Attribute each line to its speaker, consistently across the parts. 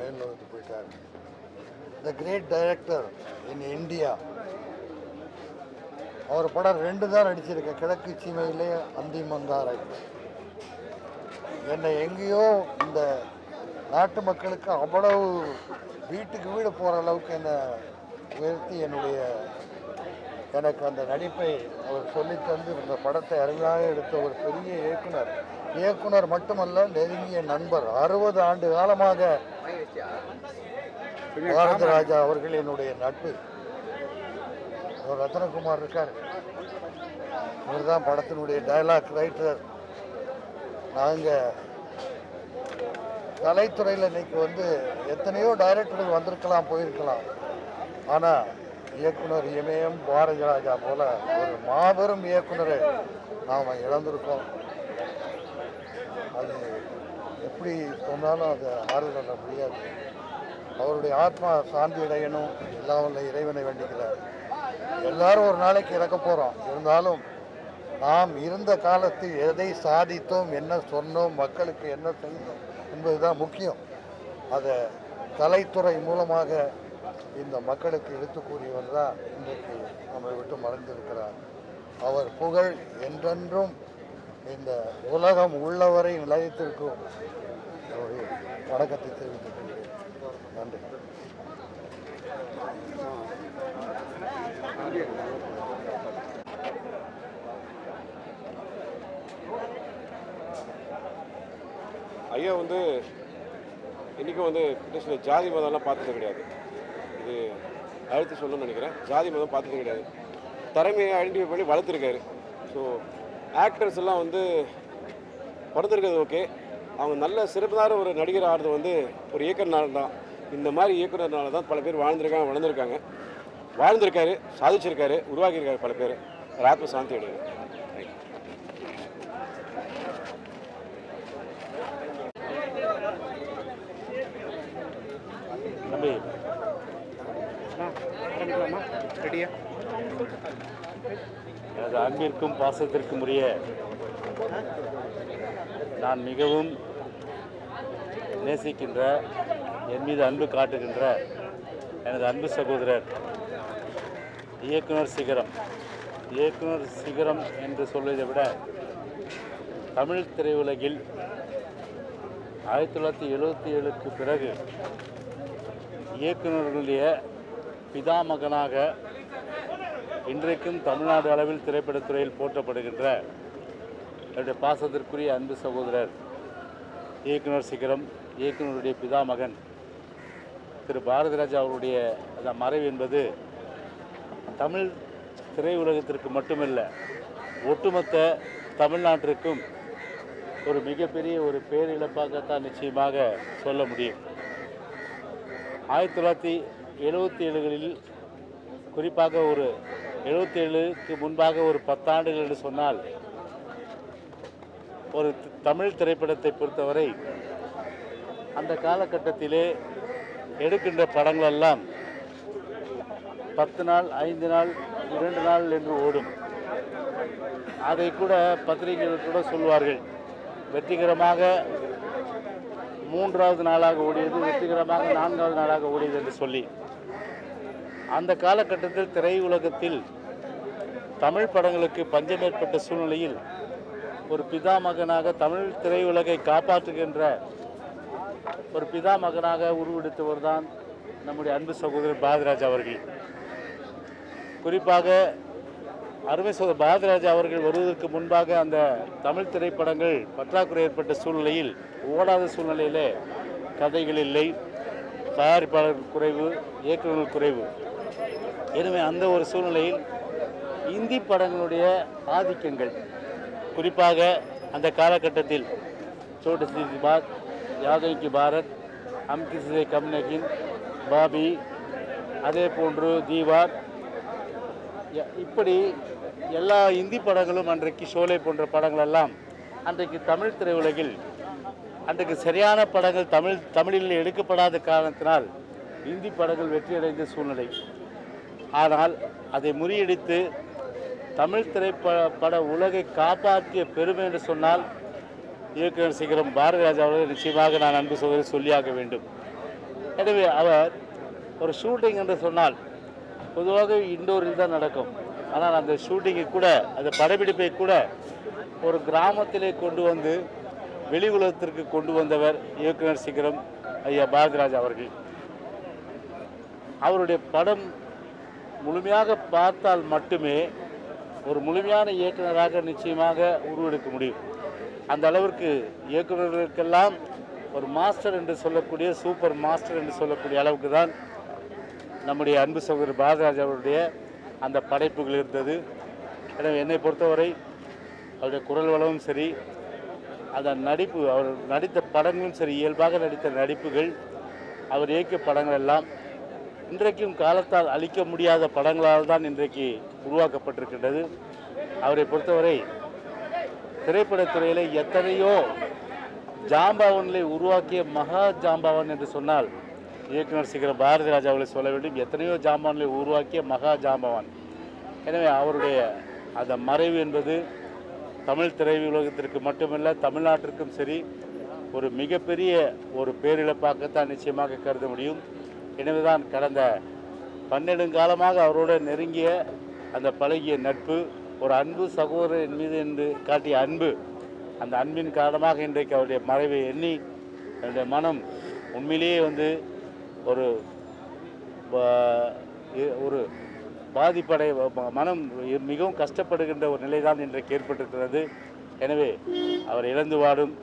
Speaker 1: மேல்நோக்கி போயிட்டார். The great director in India. அவர் படம் 2 தான் நடிச்சிருக்கேன், கிழக்கு சீமையிலே அந்தி மந்தாரை. என்னை எங்கேயோ இந்த நாட்டு மக்களுக்கு அவ்வளவு வீட்டுக்கு வீடு போகிற அளவுக்கு என்னை உயர்த்தி எனக்கு அந்த நடிப்பை அவர் சொல்லித்தந்து இந்த படத்தை அருமையாக எடுத்த ஒரு பெரிய இயக்குனர் மட்டுமல்ல, நெருங்கிய நண்பர். 60 ஆண்டு காலமாக பாரதி ராஜா அவர்கள் என்னுடைய நட்பு. அவர் ரத்னகுமார் இருக்கார், இவர் தான் படத்தினுடைய டைலாக் ரைட்டர். நாங்கள் கலைத்துறையில் இன்னைக்கு எத்தனையோ டைரக்டர்கள் வந்திருக்கலாம், போயிருக்கலாம். ஆனால் இயக்குனர் இமயம் பாரதி ராஜா போல ஒரு மாபெரும் இயக்குனரை நாம் இழந்திருக்கோம். அது எப்படி சொன்னாலும் அது ஆறுதல் முடியாது. அவருடைய ஆத்மா சாந்தி அடையணும், எல்லாம் உள்ள இறைவனை வேண்டிக்கிறார். எல்லாரும் ஒரு நாளைக்கு இறக்க போகிறோம். இருந்தாலும் நாம் இருந்த காலத்தில் எதை சாதித்தோம், என்ன சொன்னோம், மக்களுக்கு என்ன செய்தோம் என்பதுதான் முக்கியம். அதை கலைத்துறை மூலமாக இந்த மக்களுக்கு எடுத்து கூறியவர் தான் இன்றைக்கு நம்மை விட்டு மறைந்திருக்கிறார். அவர் புகழ் என்றென்றும் இந்த உலகம் உள்ளவரை நிலையத்திற்கும் ஒரு வணக்கத்தை தெரிவித்துக் கொள்கிறேன். நன்றி.
Speaker 2: ஐயா இன்றைக்கும் ஜாதி மதம்லாம் பார்த்தது கிடையாது. இது அழுத்தி சொல்லணும்னு நினைக்கிறேன். ஜாதி மதம் பார்த்தது கிடையாது. திறமையை ஐடென்டிஃபை பண்ணி வளர்த்துருக்காரு. ஸோ ஆக்டர்ஸ் எல்லாம் பிறந்திருக்கிறது ஓகே, அவங்க நல்ல சிறப்பான ஒரு நடிகர் ஆடுறது ஒரு இயக்குனர்னால தான். இந்த மாதிரி இயக்குனர்னால தான் பல பேர் வாழ்ந்திருக்காரு, சாதிச்சிருக்காரு, உருவாக்கியிருக்காரு பல பேர். ஆத்ம சாந்தி அடையும்.
Speaker 3: எனது அன்பிற்கும் பாசத்திற்கும் உரிய, நான் மிகவும் நேசிக்கின்ற, என் மீது அன்பு காட்டுகின்ற எனது அன்பு சகோதரர் இயக்குனர் சிகரம் என்று சொல்வதை விட, தமிழ் திரையுலகில் 1977க்கு பிறகு இயக்குநர்களுடைய பிதாமகனாக இன்றைக்கும் தமிழ்நாடு அளவில் திரைப்படத்துறையில் போற்றப்படுகின்ற என்னுடைய பாசத்திற்குரிய அன்பு சகோதரர் இயக்குனர் சிகரம், இயக்குனருடைய பிதாமகன் திரு பாரதி ராஜா அவருடைய அந்த மறைவு என்பது தமிழ் திரையுலகத்திற்கு மட்டுமல்ல, ஒட்டுமொத்த தமிழ்நாட்டிற்கும் ஒரு மிகப்பெரிய ஒரு பேரிழப்பாகத்தான் நிச்சயமாக சொல்ல முடியும். 1977களில், குறிப்பாக ஒரு 77க்கு முன்பாக ஒரு 10 ஆண்டுகள் என்று சொன்னால், ஒரு தமிழ் திரைப்படத்தை பொறுத்தவரை அந்த காலகட்டத்திலே எடுக்கின்ற படங்களெல்லாம் 10 நாள், 5 நாள், 2 நாள் என்று ஓடும். அதை கூட பத்திரிகைகள் கூட சொல்வார்கள், வெற்றிகரமாக 3வது நாளாக ஓடியது, வெற்றிகரமாக 4வது நாளாக ஓடியது என்று சொல்லி. அந்த காலகட்டத்தில் திரையுலகத்தில் தமிழ் படங்களுக்கு பஞ்சம் ஏற்பட்ட சூழ்நிலையில் ஒரு பிதாமகனாக தமிழ் திரையுலகை காப்பாற்றுகின்ற ஒரு பிதாமகனாக உருவெடுத்தவர் தான் நம்முடைய அன்பு சகோதரர் பாரதிராஜா அவர்கள். குறிப்பாக அருமை சகோதரர் பாரதிராஜா அவர்கள் வருவதற்கு முன்பாக அந்த தமிழ் திரைப்படங்கள் பற்றாக்குறை ஏற்பட்ட சூழ்நிலையில், ஓடாத சூழ்நிலையிலே கதைகள் இல்லை, தயாரிப்பாளர்கள் குறைவு, இயக்குநர்கள் குறைவு. எனவே அந்த ஒரு சூழ்நிலையில் இந்தி படங்களுடைய ஆதிக்கங்கள், குறிப்பாக அந்த காலகட்டத்தில் சோட்டு சி பாத், யாதவ் கி பாரத், ஹம் கிசி சே கம் நஹீன், பாபி, அதே போன்று தீவார், இப்படி எல்லா இந்தி படங்களும், அன்றைக்கு ஷோலே போன்ற படங்கள் எல்லாம் அன்றைக்கு தமிழ் திரையுலகில் அன்றைக்கு சரியான படங்கள் தமிழில் எடுக்கப்படாத காரணத்தினால் இந்தி படங்கள் வெற்றியடைந்த சூழ்நிலை. ஆனால் அதை முறியடித்து தமிழ் திரைப்பட உலகை காப்பாற்றிய பெருமை என்று சொன்னால் இயக்குனர் சிகரம் பாரதி ராஜா அவர்கள் நிச்சயமாக நான் அன்பு சகோதரி சொல்லியாக வேண்டும். எனவே அவர் ஒரு ஷூட்டிங் என்று சொன்னால் பொதுவாக இண்டோரில் தான் நடக்கும். ஆனால் அந்த ஷூட்டிங்கை கூட, அந்த படப்பிடிப்பை கூட ஒரு கிராமத்திலே கொண்டு வந்து வெளி உலகத்திற்கு கொண்டு வந்தவர் இயக்குனர் சிகரம் ஐயா பாரதிராஜா அவர்கள். அவருடைய படம் முழுமையாக பார்த்தால் மட்டுமே ஒரு முழுமையான இயக்குனராக நிச்சயமாக உருவெடுக்க முடியும். அந்த அளவிற்கு இயக்குநர்களுக்கெல்லாம் ஒரு மாஸ்டர் என்று சொல்லக்கூடிய, சூப்பர் மாஸ்டர் என்று சொல்லக்கூடிய அளவுக்கு தான் நம்முடைய அன்பு சகோதரர் பாரதிராஜா அவருடைய அந்த படைப்புகள் இருந்தது. எனவே என்னை பொறுத்தவரை அவருடைய குரல் வளமும் சரி, அந்த நடிப்பு, அவர் நடித்த படங்களும் சரி, இயல்பாக நடித்த நடிப்புகள், அவர் இயக்கிய படங்கள் எல்லாம் இன்றைக்கும் காலத்தால் அழிக்க முடியாத படங்களால் தான் இன்றைக்கு உருவாக்கப்பட்டிருக்கின்றது. அவரை பொறுத்தவரை திரைப்படத்துறையில் எத்தனையோ ஜாம்பவான்களை உருவாக்கிய மகா ஜாம்பவான் என்று சொன்னால் இயக்குனர் சிகரம் பாரதிராஜா அவர்களை சொல்ல வேண்டும். எத்தனையோ ஜாம்பவான்களை உருவாக்கிய மகா ஜாம்பவான். எனவே அவருடைய அந்த மறைவு என்பது தமிழ் திரையுலகத்திற்கு மட்டுமல்ல, தமிழ்நாட்டிற்கும் சரி ஒரு மிகப்பெரிய ஒரு பேரிழப்பாகத்தான் நிச்சயமாக கருத முடியும். எனவே தான் கடந்த 12 காலமாக அவரோடு நெருங்கிய அந்த பழகிய நட்பு, ஒரு அன்பு சகோதரன் மீது என்று காட்டிய அன்பு, அந்த அன்பின் காரணமாக இன்றைக்கு அவருடைய மறைவை எண்ணி என்னுடைய மனம் உண்மையிலேயே ஒரு ஒரு பாதிப்படை, மனம் மிகவும் கஷ்டப்படுகின்ற ஒரு நிலைதான் இன்றைக்கு ஏற்பட்டிருக்கிறது. எனவே அவர் இழந்து வாடும்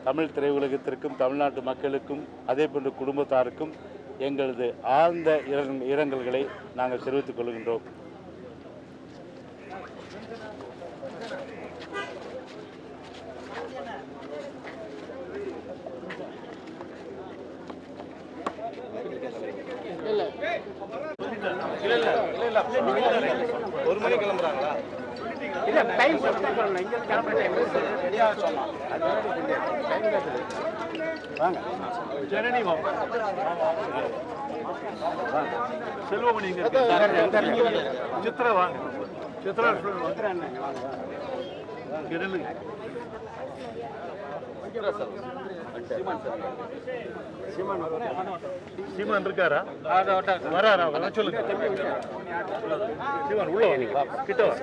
Speaker 3: தமிழ் திரையுலகத்திற்கும் தமிழ்நாட்டு மக்களுக்கும் அதே போன்ற குடும்பத்தாருக்கும் எங்களது ஆழ்ந்த இரங்கல்களை நாங்கள் தெரிவித்துக் கொள்கின்றோம்.
Speaker 2: ஒரு மணி கிளம்புறாங்களா?
Speaker 4: இல்ல டைம் சொல்லணும். இங்க கிளம்புற டைம் ரெடியா சொல்லலாம். வாங்க ஜனனி வாங்க. செல்வமணி இங்க இருக்காங்க. சித்ரா வாங்க. சித்ரா வந்துறாங்க. கிரலு சீமான் இருக்காரா? வராரா? வர சொல்லுங்க. சீமான் உள்ள வாங்க. கிட்ட வா.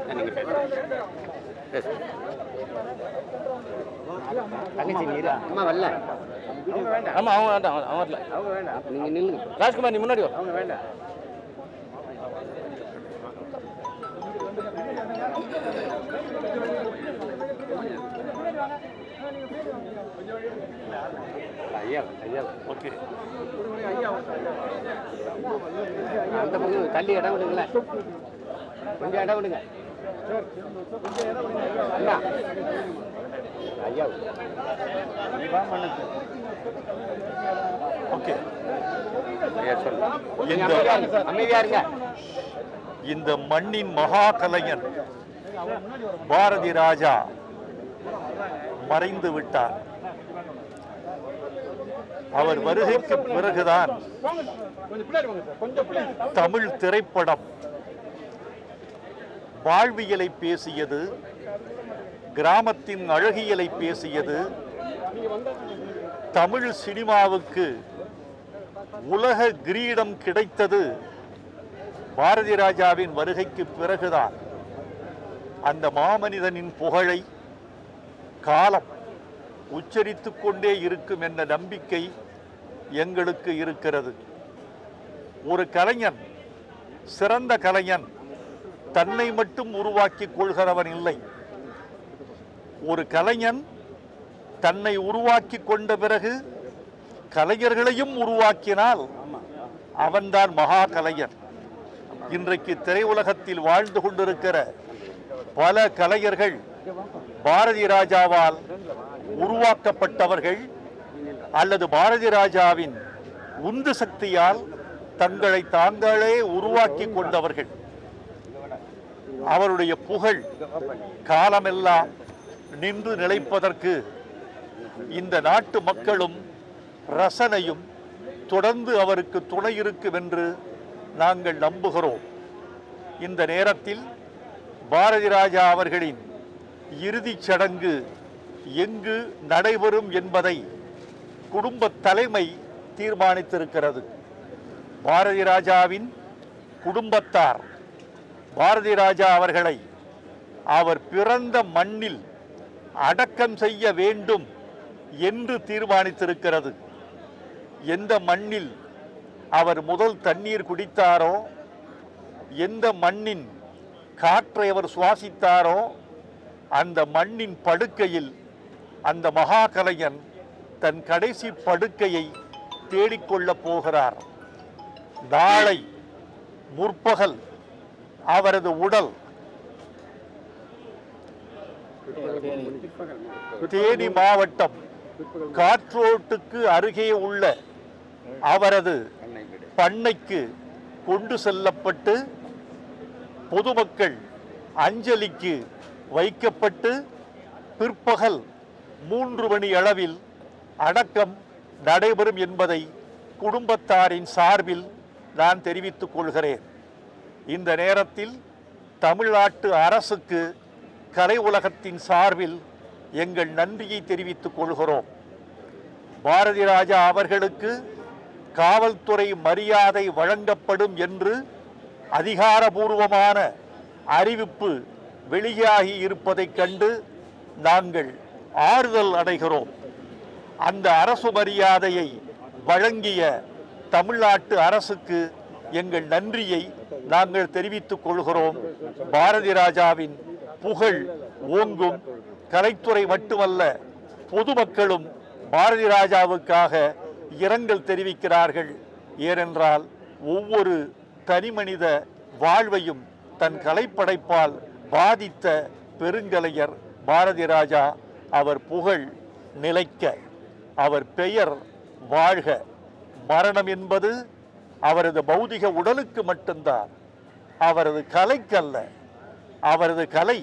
Speaker 4: தங்கச்சி நீரா அம்மா வரல. அவங்க வேண்டாம். ஆமா அவங்க வேண்டாம். அவங்க வரல. அவங்க வேண்டாம். நீங்க நில்லுங்க. ராஜ்குமார் நீ முன்னாடி வா. அவங்க வேண்டாம். ஐயா ஐயா ஓகே. அந்த பக்கம் தள்ளி இடம் விடுங்களேன். கொஞ்சம் இடம் விடுங்க. அண்ணா ஐயா ஓகே. அமைதியா இருங்க.
Speaker 5: இந்த மண்ணின் மகா கலைஞன் பாரதி ராஜா மறைந்து விட்டார். அவர் வருகைக்கு பிறகுதான் தமிழ் திரைப்படம் வாழ்வியலை பேசியது, கிராமத்தின் அழகியலை பேசியது. தமிழ் சினிமாவுக்கு உலக கிரீடம் கிடைத்தது பாரதி ராஜாவின் வருகைக்கு பிறகுதான். அந்த மாமனிதனின் புகழை காலம் உச்சரித்துக் கொண்டே இருக்கும் என்ற நம்பிக்கை எங்களுக்கு இருக்கிறது. ஒரு கலைஞன், சிறந்த கலைஞன் தன்னை மட்டும் உருவாக்கி கொள்கிறவன் இல்லை. ஒரு கலைஞன் தன்னை உருவாக்கி கொண்ட பிறகு கலைஞர்களையும் உருவாக்கினால் அவன்தான் மகா கலைஞன். இன்றைக்கு திரையுலகத்தில் வாழ்ந்து கொண்டிருக்கிற பல கலைஞர்கள் பாரதி ராஜாவால் உருவாக்கப்பட்டவர்கள் அல்லது பாரதி ராஜாவின் உந்து சக்தியால் தங்களை தாங்களே உருவாக்கி கொண்டவர்கள். அவருடைய புகழ் காலமெல்லாம் நின்று நிலைப்பதற்கு இந்த நாட்டு மக்களும் ரசனையும் தொடர்ந்து அவருக்கு துணை இருக்கும் என்று நாங்கள் நம்புகிறோம். இந்த நேரத்தில் பாரதி ராஜா அவர்களின் இறுதிச் சடங்கு எங்கு நடைபெறும் என்பதை குடும்ப தலைமை தீர்மானித்திருக்கிறது. பாரதி ராஜாவின் குடும்பத்தார் பாரதி ராஜா அவர்களை அவர் பிறந்த மண்ணில் அடக்கம் செய்ய வேண்டும் என்று தீர்மானித்திருக்கிறது. எந்த மண்ணில் அவர் முதல் தண்ணீர் குடித்தாரோ, எந்த மண்ணின் காற்றை அவர் சுவாசித்தாரோ, அந்த மண்ணின் படுக்கையில் அந்த மகா கலைஞன் தன் கடைசி படுக்கையை தேடிக்கொள்ளப் போகிறார். நாளை முற்பகல் அவரது உடல் தேனி மாவட்டம் காற்றோட்டுக்கு அருகே உள்ள அவரது பண்ணைக்கு கொண்டு செல்லப்பட்டு பொதுமக்கள் அஞ்சலிக்கு வைக்கப்பட்டு பிற்பகல் 3 மணி அளவில் அடக்கம் நடைபெறும் என்பதை குடும்பத்தாரின் சார்பில் நான் தெரிவித்துக் கொள்கிறேன். இந்த நேரத்தில் தமிழ்நாட்டு அரசுக்கு கலை உலகத்தின் சார்பில் எங்கள் நன்றியை தெரிவித்துக் கொள்கிறோம். பாரதி ராஜா அவர்களுக்கு காவல்துறை மரியாதை வழங்கப்படும் என்று அதிகாரபூர்வமான அறிவிப்பு வெளியாகி இருப்பதைக் கண்டு நாங்கள் ஆறுதல் அடைகிறோம். அந்த அரசு மரியாதையை வழங்கிய தமிழ்நாட்டு அரசுக்கு எங்கள் நன்றியை நாங்கள் தெரிவித்துக் கொள்கிறோம். பாரதி ராஜாவின் புகழ் ஓங்கும். கலைத்துறை மட்டுமல்ல, பொதுமக்களும் பாரதி ராஜாவுக்காக இரங்கல் தெரிவிக்கிறார்கள். ஏனென்றால் ஒவ்வொரு தனிமனித வாழ்வையும் தன் கலைப்படைப்பால் பாதித்த பெருங்கலைஞர் பாரதி ராஜா. அவர் புகழ் நிலைக்க, அவர் பெயர் வாழ்க. மரணம் என்பது அவரது பௌதிக உடலுக்கு மட்டும்தான், அவரது கலைக்கல்ல. அவரது கலை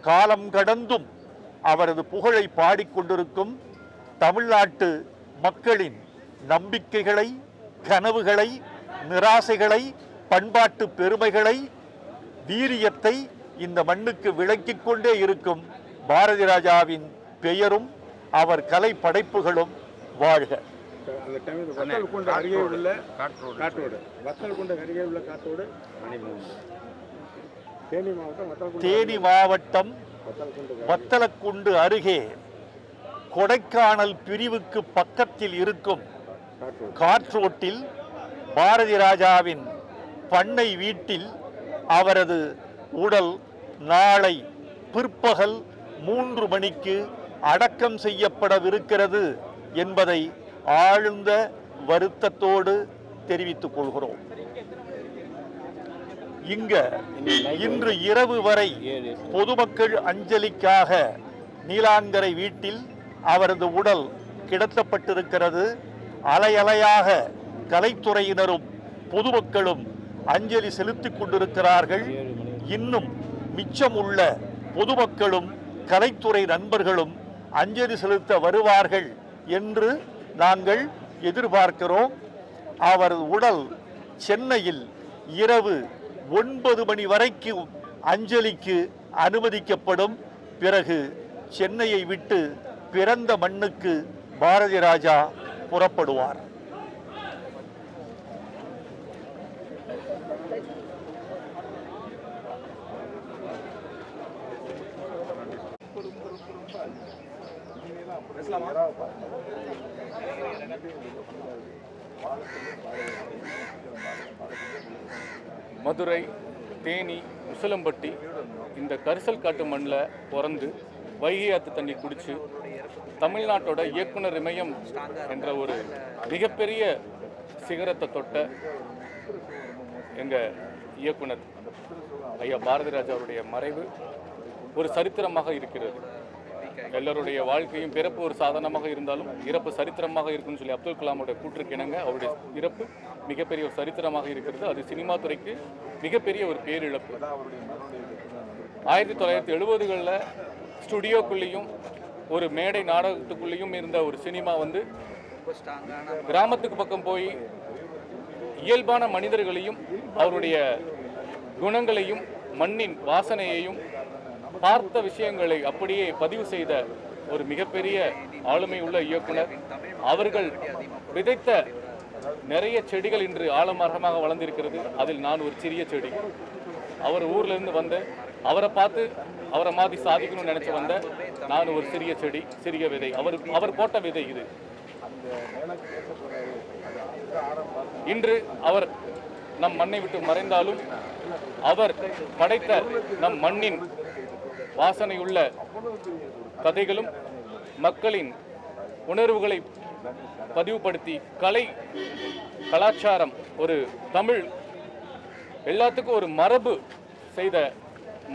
Speaker 5: காலம் கடந்தும் அவரது புகழை பாடிக்கொண்டிருக்கும். தமிழ்நாட்டு மக்களின் நம்பிக்கைகளை, கனவுகளை, நிராசைகளை, பண்பாட்டு பெருமைகளை, வீரியத்தை இந்த மண்ணுக்கு விளக்கிக் கொண்டே இருக்கும் பாரதி ராஜாவின் பெயரும் அவர் கலை படைப்புகளும் வாழ்க. தேனி மாவட்டம் வத்தலக்குண்டு அருகே கொடைக்கானல் பிரிவுக்கு பக்கத்தில் இருக்கும் காற்றோட்டில் பாரதி ராஜாவின் பண்ணை வீட்டில் அவரது உடல் நாளை பிற்பகல் 3 மணிக்கு அடக்கம் செய்யப்படவிருக்கிறது என்பதை ஆழ்ந்த வருத்தத்தோடு தெரிவித்துக் கொள்கிறோம். இன்று இரவு வரை பொதுமக்கள் அஞ்சலிக்காக நீலாங்கரை வீட்டில் அவரது உடல் கிடத்தப்பட்டிருக்கிறது. அலையலையாக கலைத்துறையினரும் பொதுமக்களும் அஞ்சலி செலுத்திக் கொண்டிருக்கிறார்கள். இன்னும் மிச்சமுள்ள பொதுமக்களும் கலைத்துறை நண்பர்களும் அஞ்சலி செலுத்த வருவார்கள் என்று நாங்கள் எதிர்பார்க்கிறோம். அவரது உடல் சென்னையில் இரவு 9 மணி வரைக்கும் அஞ்சலிக்கு அனுமதிக்கப்படும். பிறகு சென்னையை விட்டு பிறந்த மண்ணுக்கு பாரதி ராஜா புறப்படுவார்.
Speaker 6: மதுரை, தேனி, உசிலம்பட்டி இந்த கரிசல் காட்டு மண்ணில் பிறந்து வைகை ஆற்று தண்ணி குடித்து தமிழ்நாட்டோட இயக்குனர் இமயம் என்ற ஒரு மிகப்பெரிய சிகரத்தை தொட்ட எங்கள் இயக்குனர் ஐயா பாரதி ராஜா அவருடைய மறைவு ஒரு சரித்திரமாக இருக்கிறது. எல்லோருடைய வாழ்க்கையும் பிறப்பு ஒரு சாதாரணமாக இருந்தாலும் இறப்பு சரித்திரமாக இருக்குன்னு சொல்லி அப்துல் கலாமுடைய கூற்றுக்கு இணங்க அவருடைய இறப்பு மிகப்பெரிய ஒரு சரித்திரமாக இருக்கிறது. அது சினிமா துறைக்கு மிகப்பெரிய ஒரு பேரிழப்பு. 1970களில் ஸ்டுடியோக்குள்ளேயும் ஒரு மேடை நாடகத்துக்குள்ளேயும் இருந்த ஒரு சினிமா வந்து கிராமத்துக்கு பக்கம் போய் இயல்பான மனிதர்களையும் அவருடைய குணங்களையும் மண்ணின் வாசனையையும் பார்த்த விஷயங்களை அப்படியே பதிவு செய்த ஒரு மிகப்பெரிய ஆளுமை உள்ள இயக்குனர். அவர்கள் விதைத்த நிறைய செடிகள் இன்று ஆலமரமாக வளர்ந்திருக்கிறது. அதில் நான் ஒரு சிறிய செடி. அவர் ஊர்ல இருந்து வந்த, அவரை பார்த்து அவரை மாதிரி சாதிக்கணும்னு நினைச்சு வந்த நான் ஒரு சிறிய செடி, சிறிய விதை. அவர் போட்ட விதை இது. இன்று அவர் நம் மண்ணை விட்டு மறைந்தாலும் அவர் படைத்த நம் மண்ணின் வாசனையுள்ள கதைகளும் மக்களின் உணர்வுகளை பதிவுபடுத்தி கலாச்சாரம், ஒரு தமிழ் எல்லாத்துக்கும் ஒரு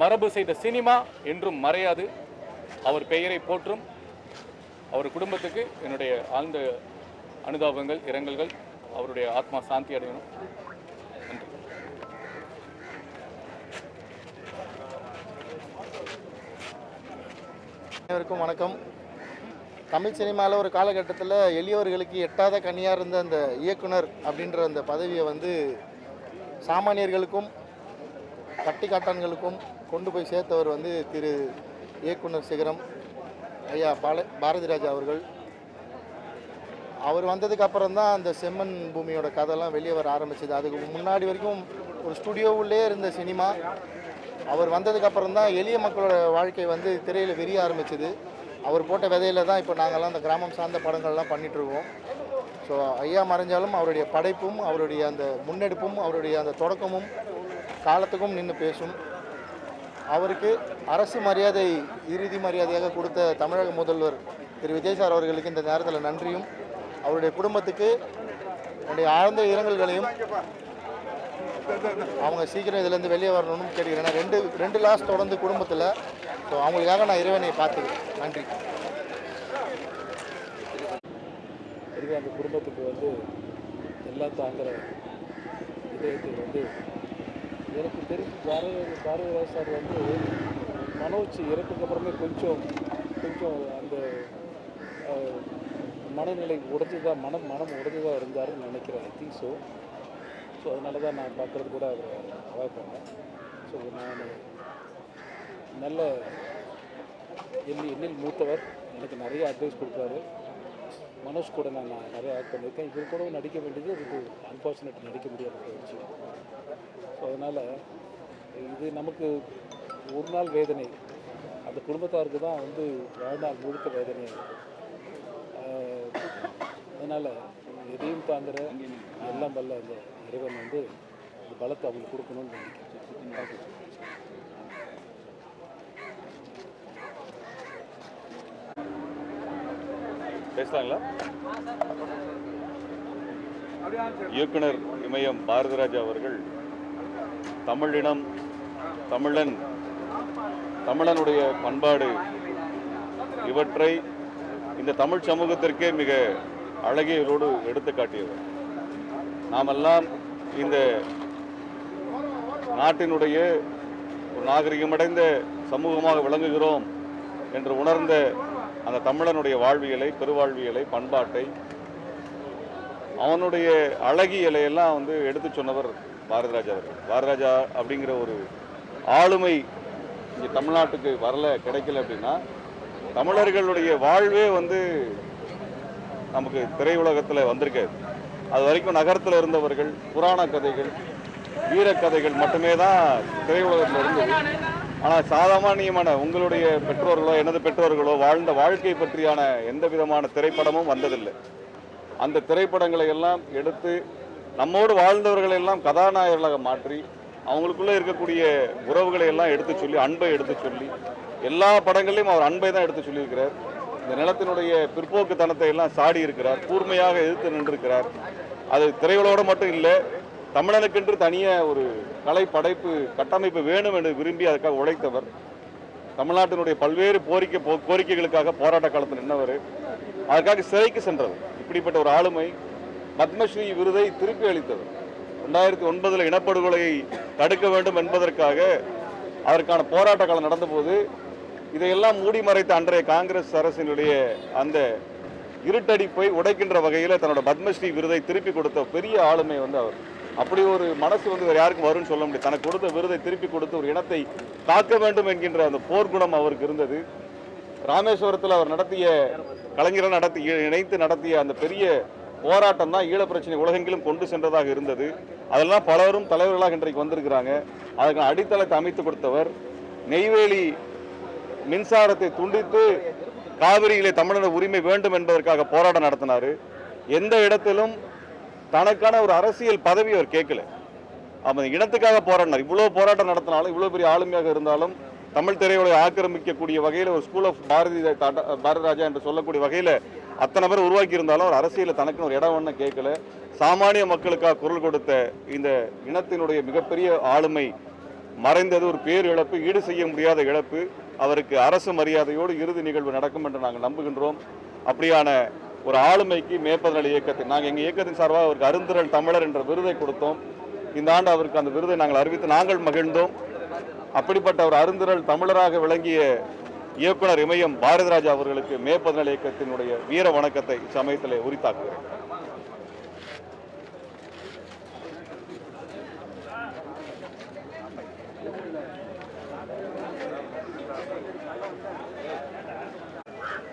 Speaker 6: மரபு செய்த சினிமா என்றும் மறையாது. அவர் பெயரை போற்றும். அவர் குடும்பத்துக்கு என்னுடைய ஆழ்ந்த அனுதாபங்கள், இரங்கல்கள். அவருடைய ஆத்மா சாந்தி அடையணும். நன்றி.
Speaker 7: அனைவருக்கும் வணக்கம். தமிழ் சினிமாவில் ஒரு காலகட்டத்தில் எளியவர்களுக்கு எட்டாத கனியாக இருந்த அந்த இயக்குனர் அப்படின்ற அந்த பதவியை வந்து சாமானியர்களுக்கும் பட்டிக்காட்டான்களுக்கும் கொண்டு போய் சேர்த்தவர் வந்து திரு இயக்குனர் சிகரம் ஐயா பாரதி ராஜா அவர்கள். அவர் வந்ததுக்கு அப்புறம் தான் அந்த செம்மன் பூமியோட கதைலாம் வெளியே வர ஆரம்பிச்சது. அதுக்கு முன்னாடி வரைக்கும் ஒரு ஸ்டுடியோவுள்ளே இருந்த சினிமா. அவர் வந்ததுக்கு அப்புறம் தான் எளிய மக்களோட வாழ்க்கை வந்து திரையில் விரிய ஆரம்பிச்சது. அவர் போட்ட விதையில தான் இப்போ நாங்கள்லாம் அந்த கிராமம் சார்ந்த படங்கள்லாம் பண்ணிகிட்ருக்கோம். ஸோ ஐயா மறைஞ்சாலும் அவருடைய படைப்பும் அவருடைய அந்த முன்னெடுப்பும் அவருடைய அந்த தொடக்கமும் காலத்துக்கும் நின்று பேசும். அவருக்கு அரசு மரியாதை இறுதி மரியாதையாக கொடுத்த தமிழக முதல்வர் திரு விஜய் சார் அவர்களுக்கு இந்த நேரத்தில் நன்றியும், அவருடைய குடும்பத்துக்கு என்னுடைய ஆழ்ந்த இரங்கல்களையும், அவங்க சீக்கிரம் இதிலேருந்து வெளியே வரணும்னு கேட்கிறேன். ஏன்னா ரெண்டு லாஸ் தொடர்ந்து குடும்பத்தில். ஸோ அவங்களுக்காக நான் இறைவனை பார்த்துக்கிறேன். நன்றி.
Speaker 8: இதுவே அந்த குடும்பத்துக்கு வந்து எல்லாம் தாங்குகிற இதயத்தில் வந்து எனக்கு தெரிஞ்சு பாரதிராஜ் சார் வந்து மனோஜ் இறப்புக்கு அப்புறமே கொஞ்சம் அந்த மனநிலை உடைஞ்சுதான் மனம் உடைஞ்சுதான் இருந்தாருன்னு நினைக்கிறேன். ஐ திங்க் ஸோ அதனால தான் நான் பார்க்குறது கூட அவரை அவாய்ட் பண்ணேன். ஸோ நான் நல்ல என்னில் மூத்தவர், எனக்கு நிறைய அட்வைஸ் கொடுப்பாரு. மனோஜ் கூட நான் நிறைய ஆக்ட் பண்ணியிருக்கேன். இவர் கூட நடிக்க வேண்டியது இது அன்ஃபார்ச்சுனேட், நடிக்க முடியாத விஷயம். ஸோ அதனால் இது நமக்கு ஒரு நாள் வேதனை, அந்த குடும்பத்தாருக்கு தான் வந்து வாழ்நாள் முழுக்க வேதனையாக இருக்கும். அதனால் எதையும் தாங்குகிற எல்லாம் வல்ல அந்த இறைவன் வந்து இந்த பலத்தை அவங்களுக்கு கொடுக்கணும்னு நினைக்கிறேன்.
Speaker 9: பேசலாங்களா? இயக்குனர் இமயம் பாரதிராஜா அவர்கள் தமிழினம், தமிழனுடைய பண்பாடு இவற்றை இந்த தமிழ் சமூகத்திற்கே மிக அழகியலோடு எடுத்து காட்டியவர். நாமெல்லாம் இந்த நாட்டினுடைய ஒரு நாகரிகமடைந்த சமூகமாக விளங்குகிறோம் என்று உணர்ந்த அந்த தமிழனுடைய வாழ்வியலை, பெருவாழ்வியலை, பண்பாட்டை, அவனுடைய அழகியலை எல்லாம் வந்து எடுத்து சொன்னவர் பாரதிராஜா அவர்கள். பாரதிராஜா அப்படிங்கிற ஒரு ஆளுமை இங்கே தமிழ்நாட்டுக்கு வரல, கிடைக்கல அப்படின்னா தமிழர்களுடைய வாழ்வே வந்து நமக்கு திரையுலகத்தில் வந்திருக்காது. அது வரைக்கும் நகரத்தில் இருந்தவர்கள் புராண கதைகள், வீரக்கதைகள் மட்டுமே தான் திரையுலகத்தில் இருந்தது. ஆனால் சாதாரணமான உங்களுடைய பெற்றோர்களோ எனது பெற்றோர்களோ வாழ்ந்த வாழ்க்கை பற்றியான எந்த விதமான திரைப்படமும் வந்ததில்லை. அந்த திரைப்படங்களை எல்லாம் எடுத்து நம்மோடு வாழ்ந்தவர்களை எல்லாம் கதாநாயகர்களாக மாற்றி அவங்களுக்குள்ளே இருக்கக்கூடிய உறவுகளை எல்லாம் எடுத்து சொல்லி, அன்பை எடுத்து சொல்லி, எல்லா படங்களையும் அவர் அன்பை தான் எடுத்து சொல்லியிருக்கிறார். இந்த நிலத்தினுடைய பிற்போக்குத்தனத்தை எல்லாம் சாடி இருக்கிறார், கூர்மையாக எதிர்த்து நின்றிருக்கிறார். அது திரையுலகோடு மட்டும் இல்லை, தமிழனுக்கென்று தனியாக ஒரு கலை படைப்பு கட்டமைப்பு வேணும் என்று விரும்பி அதுக்காக உழைத்தவர். தமிழ்நாட்டினுடைய பல்வேறு கோரிக்கைகளுக்காக போராட்ட காலத்தில் நின்றவர். அதற்காக சிறைக்கு சென்றவர். இப்படிப்பட்ட ஒரு ஆளுமை பத்மஸ்ரீ விருதை திருப்பி அளித்தவர். 2009 இனப்படுகொலையை தடுக்க வேண்டும் என்பதற்காக அதற்கான போராட்ட காலம் நடந்தபோது இதையெல்லாம் மூடி மறைத்த அன்றைய காங்கிரஸ் அரசினுடைய அந்த இருட்டடிப்பை உடைக்கின்ற வகையில் தன்னோட பத்மஸ்ரீ விருதை திருப்பி கொடுத்த பெரிய ஆளுமை வந்து அவர். அப்படி ஒரு மனசு வந்து வேறு யாருக்கும் வரும்னு சொல்ல முடியாது. தனக்கு கொடுத்த விருதை திருப்பி கொடுத்து ஒரு இனத்தை காக்க வேண்டும் என்கின்ற அந்த போர்க்குணம் அவருக்கு இருந்தது. ராமேஸ்வரத்தில் அவர் நடத்திய கலைஞர்கள் இணைத்து நடத்திய அந்த பெரிய போராட்டம் தான் ஈழப் பிரச்சனை உலகெங்கிலும் கொண்டு சென்றதாக இருந்தது. அதெல்லாம் பலரும் தலைவர்களாக இன்றைக்கு வந்திருக்கிறாங்க. அதுக்கு அடித்தளத்தை அமைத்து கொடுத்தவர். நெய்வேலி மின்சாரத்தை துண்டித்து காவிரியிலே தமிழர் உரிமை வேண்டும் என்பதற்காக போராட்டம் நடத்தினார். எந்த இடத்திலும் தனக்கான ஒரு அரசியல் பதவி அவர் கேட்கல. அவன் இனத்துக்காக போராடினார். இவ்வளோ போராட்டம் நடத்தினாலும், இவ்வளோ பெரிய ஆளுமையாக இருந்தாலும், தமிழ் திரையுலகை ஆக்கிரமிக்கக்கூடிய வகையில் ஒரு ஸ்கூல் ஆஃப் பாரதிராஜா என்று சொல்லக்கூடிய வகையில் அத்தனை பேர் உருவாக்கி இருந்தாலும் ஒரு அரசியலில் தனக்குன்னு ஒரு இடம் ஒன்று கேட்கல. சாமானிய மக்களுக்காக குரல் கொடுத்த இந்த இனத்தினுடைய மிகப்பெரிய ஆளுமை மறைந்தது ஒரு பேர் இழப்பு, ஈடு செய்ய முடியாத இழப்பு. அவருக்கு அரசு மரியாதையோடு இறுதி நிகழ்வு நடக்கும் என்று நாங்கள் நம்புகின்றோம். அப்படியான ஒரு ஆளுமைக்கு மேற்பதனல் இயக்கத்தில் நாங்கள் எங்கள் இயக்கத்தின் சார்பாக அவருக்கு அருந்திரல் தமிழர் என்ற விருதை கொடுத்தோம். இந்த ஆண்டு அவருக்கு அந்த விருதை நாங்கள் அறிவித்து நாங்கள் மகிழ்ந்தோம். அப்படிப்பட்ட ஒரு அருந்திரல் தமிழராக விளங்கிய இயக்குனர் இமயம் பாரதிராஜா அவர்களுக்கு மேற்பதனல் இயக்கத்தினுடைய வீர வணக்கத்தை சமயத்திலே உரித்தாக்குகிறேன்.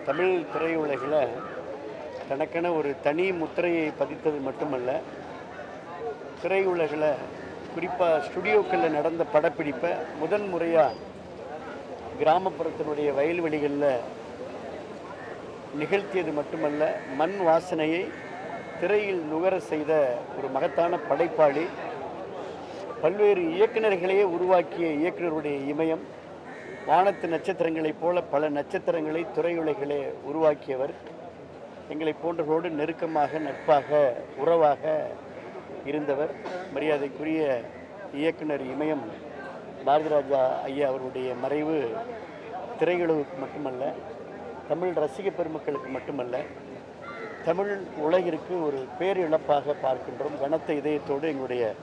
Speaker 10: தமிழ் திரையுலகில் தனக்கென ஒரு தனி முத்திரையை பதித்தது மட்டுமல்ல, திரையுலகில் குறிப்பாக ஸ்டுடியோக்களில் நடந்த படப்பிடிப்பை முதன் முறையாக கிராமப்புறத்தினுடைய வயல்வெளிகளில் நிகழ்த்தியது மட்டுமல்ல, மண் வாசனையை திரையில் நுகர செய்த ஒரு மகத்தான படைப்பாளி. பல்வேறு இயக்குநர்களையே உருவாக்கிய இயக்குநருடைய இமயம். வானத்து நட்சத்திரங்களைப் போல பல நட்சத்திரங்களை திரையுலகிலே உருவாக்கியவர். எங்களை போன்றவரோடு நெருக்கமாக, நட்பாக, உறவாக இருந்தவர். மரியாதைக்குரிய இயக்குனர் இமயம் பாரதிராஜா ஐயா அவருடைய மறைவு திரையுலகுக்கு மட்டுமல்ல, தமிழ் ரசிக பெருமக்களுக்கு மட்டுமல்ல, தமிழ் உலகிற்கு ஒரு பேரிழப்பாக பார்க்கின்றோம். கனத்த இதயத்தோடு எங்களுடைய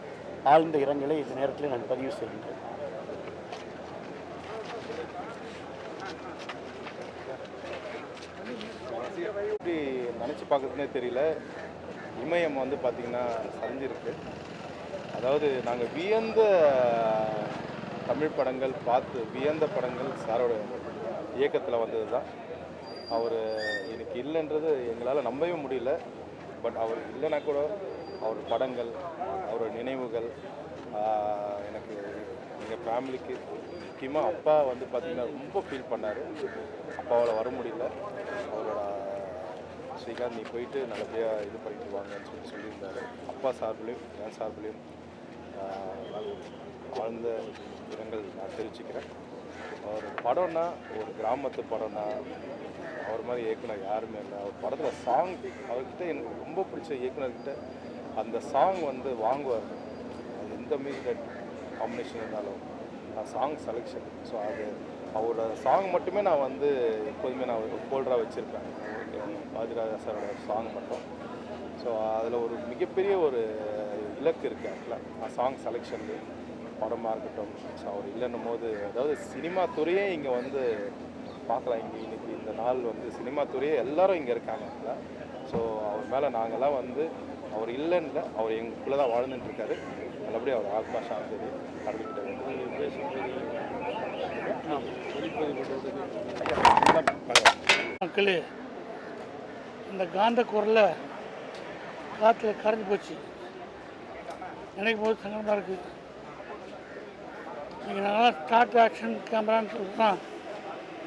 Speaker 10: ஆழ்ந்த இரங்கலை இந்த நேரத்தில் நான் பதிவு செய்கின்றேன்.
Speaker 7: எப்படி நினச்சி பார்க்குறதுனே தெரியல. இமயம் வந்து பார்த்திங்கன்னா சரிஞ்சிருக்கு. அதாவது நாங்கள் வியந்த தமிழ் படங்கள் பார்த்து வியந்த படங்கள் சாரோட இயக்கத்தில் வந்தது தான். அவர் எனக்கு இல்லைன்றது எங்களால் நம்பவே முடியல. பட் அவர் இல்லைன்னா கூட அவர் படங்கள், அவரோட நினைவுகள் எனக்கு எங்கள் ஃபேமிலிக்கு, முக்கியமாக அப்பா வந்து பார்த்திங்கன்னா ரொம்ப ஃபீல் பண்ணார். அப்பாவால் வர முடியல. அவரோட ஸ்ரீகாந்த் நீ போயிட்டு நல்லபடியாக இது பண்ணிட்டு வாங்கன்னு சொல்லியிருந்தார். அப்பா சார்பிலையும் என் சார்பிலையும் ஆழ்ந்த இடங்கள் நான் தெரிவிச்சுக்கிறேன். அவர் படம்னா ஒரு கிராமத்து படம்னா அவர் மாதிரி இயக்குனர் யாருமே இல்லை. அவர் படத்தில் சாங், அவர்கிட்ட எனக்கு ரொம்ப பிடிச்ச இயக்குனர்கிட்ட அந்த சாங் வந்து வாங்குவார். அது எந்த மியூசிக் காம்பினேஷன் இருந்தாலும் சாங் செலெக்ஷன். ஸோ அது அவரோட சாங் மட்டுமே நான் வந்து எப்போதுமே நான் ஒரு ஃபோல்டராக வச்சுருப்பேன். பாரதிராஜா சாரோட சாங் மட்டும். ஸோ அதில் ஒரு மிகப்பெரிய ஒரு இலக்கு இருக்குது. ஆக்சுவலாக சாங் செலெக்ஷன்லேயே படமாக இருக்கட்டும். ஸோ அவர் இல்லைன்னும் போது, அதாவது சினிமா துறையே இங்கே வந்து பார்க்கலாம். இன்றைக்கி இந்த நாள் வந்து சினிமா துறையே எல்லோரும் இங்கே இருக்காங்க. ஸோ அவர் மேலே நாங்கள்லாம் வந்து அவர் இல்லைன்னு, அவர் எங்களுக்குள்ளே தான் வாழ்ந்துட்டுருக்காரு. நல்லபடியாக அவர் ஆத்மா சாந்தி கடந்துக்கிட்ட
Speaker 11: மக்களே, இந்த காந்த குரலை காற்றுல கரைஞ்சி போச்சு. நினைக்கும் போது சங்கடமாக இருக்குது. நீங்கள் நாங்களாம் ஸ்டார்ட் ஆக்ஷன் கேமரான்னு சொல்லிட்டுதான்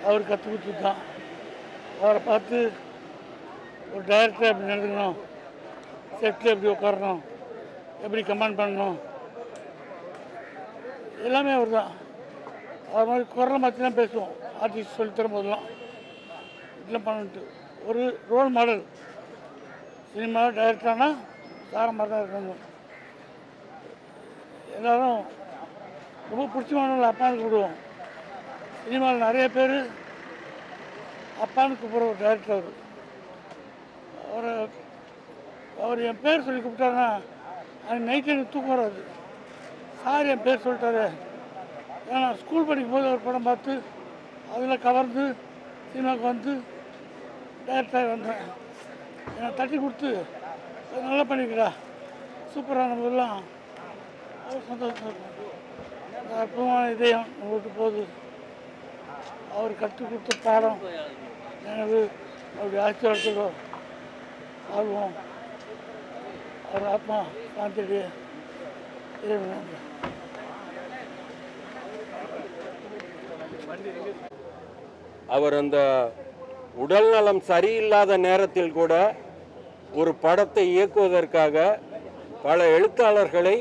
Speaker 11: அவர் கற்றுக் கொடுத்து தான். அவரை பார்த்து ஒரு டைரக்டர் எப்படி நடந்துக்கணும், செட்டில் எப்படி உட்காரணும், எப்படி கமாண்ட் பண்ணணும், எல்லாமே அவர் தான். அவர் மாதிரி குரலை மாற்றி தான் பேசுவோம். ஆர்டிஸ்ட் சொல்லித்தரும் போதெல்லாம் இதெல்லாம் பண்ணிட்டு ஒரு ரோல் மாடல். சினிமா டைரக்டரானால் சார மாதிரி தான் இருக்கணும். எல்லோரும் ரொம்ப பிடிச்சமானவங்களை அப்பான்னு கூப்பிடுவோம். சினிமாவில் நிறைய பேர் அப்பான்னு கூப்பிட்ற ஒரு டைரக்டர் அவர். அவர் என் பேர் சொல்லி கூப்பிட்டாருன்னா அது நைட்டு எனக்கு தூக்கம் வராது. சார் என் பேர் சொல்லிட்டாரு. ஏன்னா ஸ்கூல் படிக்கும் போது ஒரு படம் பார்த்து அதில் கவர்ந்து சினிமாவுக்கு வந்து டைரக்டராக வந்தேன். என்னை தட்டி கொடுத்து நல்லா பண்ணிக்கிறா, சூப்பராக நம்மளெல்லாம் சந்தோஷம் இருக்கும். அற்புதமான இதயம் நம்மளுக்கு போகுது. அவர் கற்றுக் கொடுத்த பாடம் எனது அவருடைய ஆட்சியாளர்களோ ஆர்வம் அவர் ஆத்மா சாந்தியுடைய இறைவன்.
Speaker 12: அவர் அந்த உடல்நலம் சரியில்லாத நேரத்தில் கூட ஒரு படத்தை இயக்குவதற்காக பல எழுத்தாளர்களை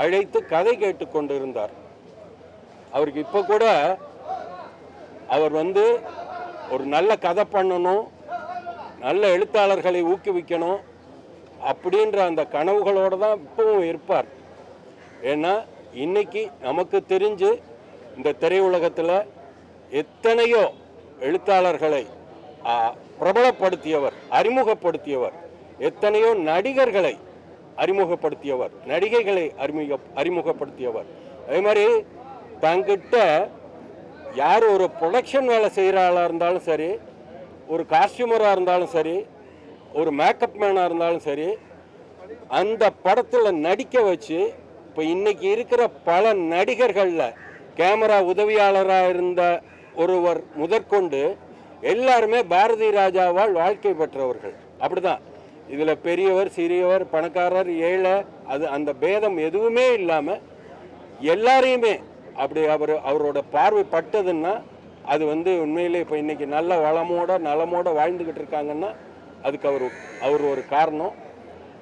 Speaker 12: அழைத்து கதை கேட்டு கொண்டிருந்தார். அவருக்கு இப்போ கூட அவர் வந்து ஒரு நல்ல கதை பண்ணணும், நல்ல எழுத்தாளர்களை ஊக்குவிக்கணும் அப்படின்ற அந்த கனவுகளோடு தான் இப்பவும் இருப்பார். ஏன்னா இன்னைக்கு நமக்கு தெரிஞ்சு இந்த திரையுலகத்தில் எத்தனையோ எழுத்தாளர்களை பிரபலப்படுத்தியவர், அறிமுகப்படுத்தியவர், எத்தனையோ நடிகர்களை அறிமுகப்படுத்தியவர், நடிகைகளை அறிமுகப்படுத்தியவர். அதே மாதிரி தங்கிட்ட யார் ஒரு ப்ரொடக்ஷன் வேலை செய்கிறாளாக இருந்தாலும் சரி, ஒரு காஸ்டியூமராக இருந்தாலும் சரி, ஒரு மேக்கப் மேனாக இருந்தாலும் சரி, அந்த படத்தில் நடிக்க வச்சு இப்போ இன்னைக்கு இருக்கிற பல நடிகர்களில் கேமரா உதவியாளராக இருந்த ஒருவர் முதற்கொண்டு எல்லாருமே பாரதி ராஜாவால் வாழ்க்கை பெற்றவர்கள். அப்படிதான் இதில் பெரியவர், சிறியவர், பணக்காரர், ஏழை, அது அந்த பேதம் எதுவுமே இல்லாமல் எல்லாரையுமே அப்படி அவரோட பார்வை பட்டதுன்னா அது வந்து உண்மையிலே இப்போ இன்றைக்கி நல்ல நலமோட வாழ்ந்துக்கிட்டு இருக்காங்கன்னா அதுக்கு அவர் ஒரு காரணம்.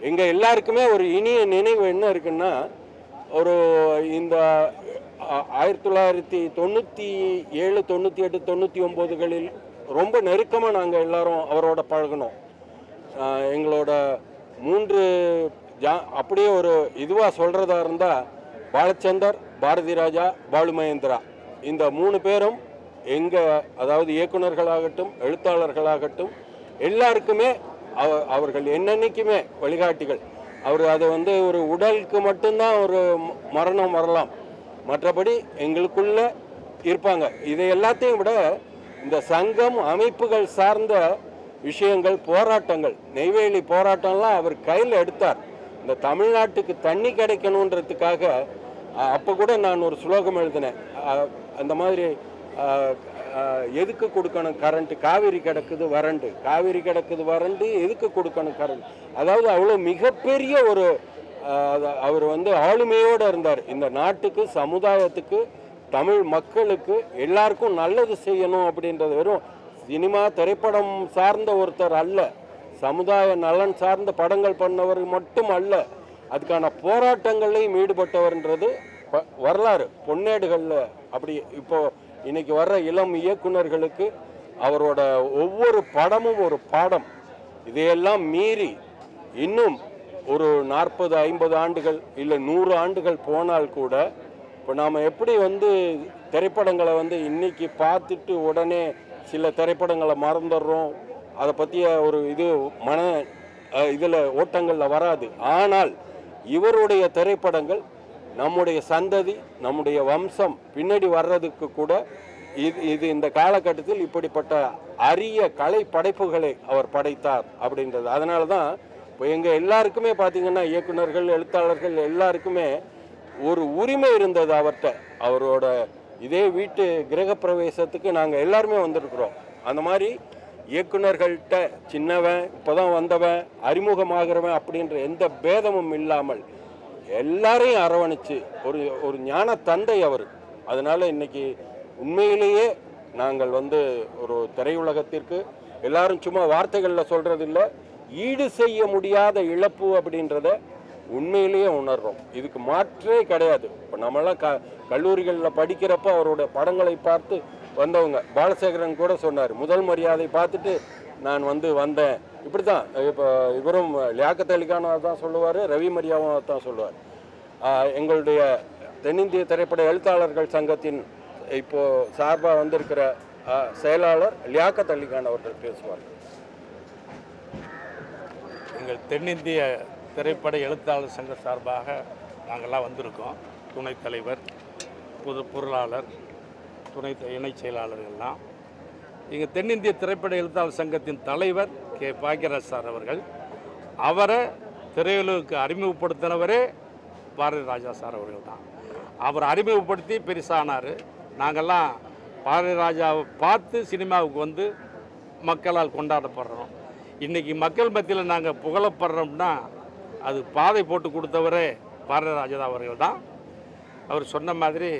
Speaker 12: எங்கள் எல்லாருக்குமே ஒரு இனிய நினைவு என்ன இருக்குன்னா, ஒரு இந்த 1997, 98, 99களில் ரொம்ப நெருக்கமாக நாங்கள் எல்லாரும் அவரோட பழகினோம். எங்களோட 3 அப்படியே ஒரு இதுவாக சொல்கிறதா இருந்தால் பாலச்சந்தர், பாரதி ராஜா, பாலு மகேந்திரா, இந்த 3 பேரும் அதாவது இயக்குநர்களாகட்டும் எழுத்தாளர்களாகட்டும் எல்லாருக்குமே அவர்கள் என்னென்னைக்குமே வழிகாட்டிகள். அவர் அதை வந்து ஒரு உடலுக்கு மட்டும்தான் ஒரு மரணம் வரலாம், மற்றபடி எங்களுக்குள்ள இருப்பாங்க. இதை எல்லாத்தையும் விட இந்த சங்கம் அமைப்புகள் சார்ந்த விஷயங்கள், போராட்டங்கள், நெய்வேலி போராட்டம்லாம் அவர் கையில் எடுத்தார். இந்த தமிழ்நாட்டுக்கு தண்ணி கிடைக்கணுன்றதுக்காக அப்போ கூட நான் ஒரு ஸ்லோகம் எழுதினேன். அந்த மாதிரி எதுக்கு கொடுக்கணும் கரண்ட்டு, காவிரி கிடக்குது வறண்டு, காவிரி கிடக்குது வறண்டு, எதுக்கு கொடுக்கணும் கரண்ட். அதாவது அவ்வளோ மிகப்பெரிய ஒரு அவர் வந்து ஆளுமையோடு இருந்தார். இந்த நாட்டுக்கு, சமுதாயத்துக்கு, தமிழ் மக்களுக்கு எல்லாருக்கும் நல்லது செய்யணும் அப்படின்றது வெறும் சினிமா திரைப்படம் சார்ந்த ஒருத்தர் அல்ல, சமுதாய நலன் சார்ந்த படங்கள் பண்ணவர் மட்டும் அல்ல, அதுக்கான போராட்டங்களையும் ஈடுபட்டவர்ன்றது வரலாறு பொன்னேடுகளில். அப்படி இப்போ இன்னைக்கு வர்ற இளம் இயக்குநர்களுக்கு அவரோட ஒவ்வொரு படமும் ஒரு பாடம். இதையெல்லாம் மீறி இன்னும் ஒரு 40, 50 ஆண்டுகள் இல்லை 100 ஆண்டுகள் போனால் கூட இப்போ நாம் எப்படி வந்து திரைப்படங்களை வந்து இன்னைக்கு பார்த்துட்டு உடனே சில திரைப்படங்களை மறந்துடுறோம், அதை பற்றிய ஒரு இது இதில் ஓட்டங்களில் வராது. ஆனால் இவருடைய திரைப்படங்கள் நம்முடைய சந்ததி, நம்முடைய வம்சம் பின்னாடி வர்றதுக்கு கூட இது இந்த காலகட்டத்தில் இப்படிப்பட்ட அரிய கலை படைப்புகளை அவர் படைத்தார் அப்படின்றது. அதனால தான் இப்போ எங்கள் எல்லாருக்குமே பார்த்திங்கன்னா இயக்குநர்கள், எழுத்தாளர்கள் எல்லாருக்குமே ஒரு உரிமை இருந்தது அவர்கிட்ட. அவரோட இதே வீட்டு கிரகப்பிரவேசத்துக்கு நாங்கள் எல்லாருமே வந்திருக்கிறோம். அந்த மாதிரி இயக்குநர்கள்ட்ட சின்னவன், இப்போ தான் வந்தவன், அறிமுகமாகிறவன் அப்படின்ற எந்த பேதமும் இல்லாமல் எல்லாரையும் அரவணைச்சு ஒரு ஞான தந்தை அவர். அதனால் இன்றைக்கி உண்மையிலேயே நாங்கள் வந்து ஒரு திரையுலகத்திற்கு எல்லாரும் சும்மா வார்த்தைகளில் சொல்கிறதில்ல, ஈடு செய்ய முடியாத இழப்பு அப்படின்றத உண்மையிலேயே உணர்றோம். இதுக்கு மாற்றே கிடையாது. இப்போ நம்மளாம் கல்லூரிகளில் படிக்கிறப்ப அவரோட படங்களை பார்த்து வந்தவங்க. பாலசேகரன் கூட சொன்னார், முதல் மரியாதை பார்த்துட்டு நான் வந்தேன். இப்படி தான் இப்போ இவரும் லியாக்கத் அலி கான் தான் சொல்லுவார், ரவி மரியாவும் தான் சொல்லுவார். எங்களுடைய தென்னிந்திய திரைப்பட எழுத்தாளர்கள் சங்கத்தின் இப்போது சார்பாக வந்திருக்கிற செயலாளர் லியாக்கத் அலி கான் அவர்கள் பேசுவார்.
Speaker 13: எங்கள் தென்னிந்திய திரைப்பட எழுத்தாளர் சங்க சார்பாக நாங்கள்லாம் வந்திருக்கோம். துணைத் தலைவர், பொருளாளர், துணை இணைச் செயலாளர்கள்லாம். எங்கள் தென்னிந்திய திரைப்பட எழுத்தாளர் சங்கத்தின் தலைவர் கே பாக்யராஜ் சார் அவர்கள், அவரை திரையுலகுக்கு அறிமுகப்படுத்தினவரே பாரதி ராஜா சார் அவர்கள் தான். அவர் அறிமுகப்படுத்தி பெருசானார். நாங்கள்லாம் பாரதி ராஜாவை பார்த்து சினிமாவுக்கு வந்து மக்களால் கொண்டாடப்படுறோம். இன்றைக்கி மக்கள் மத்தியில் நாங்கள் புகழப்படுறோம்னா அது பாதை போட்டு கொடுத்தவரே பாரதி ராஜா அவர்கள் தான். அவர் சொன்ன மாதிரி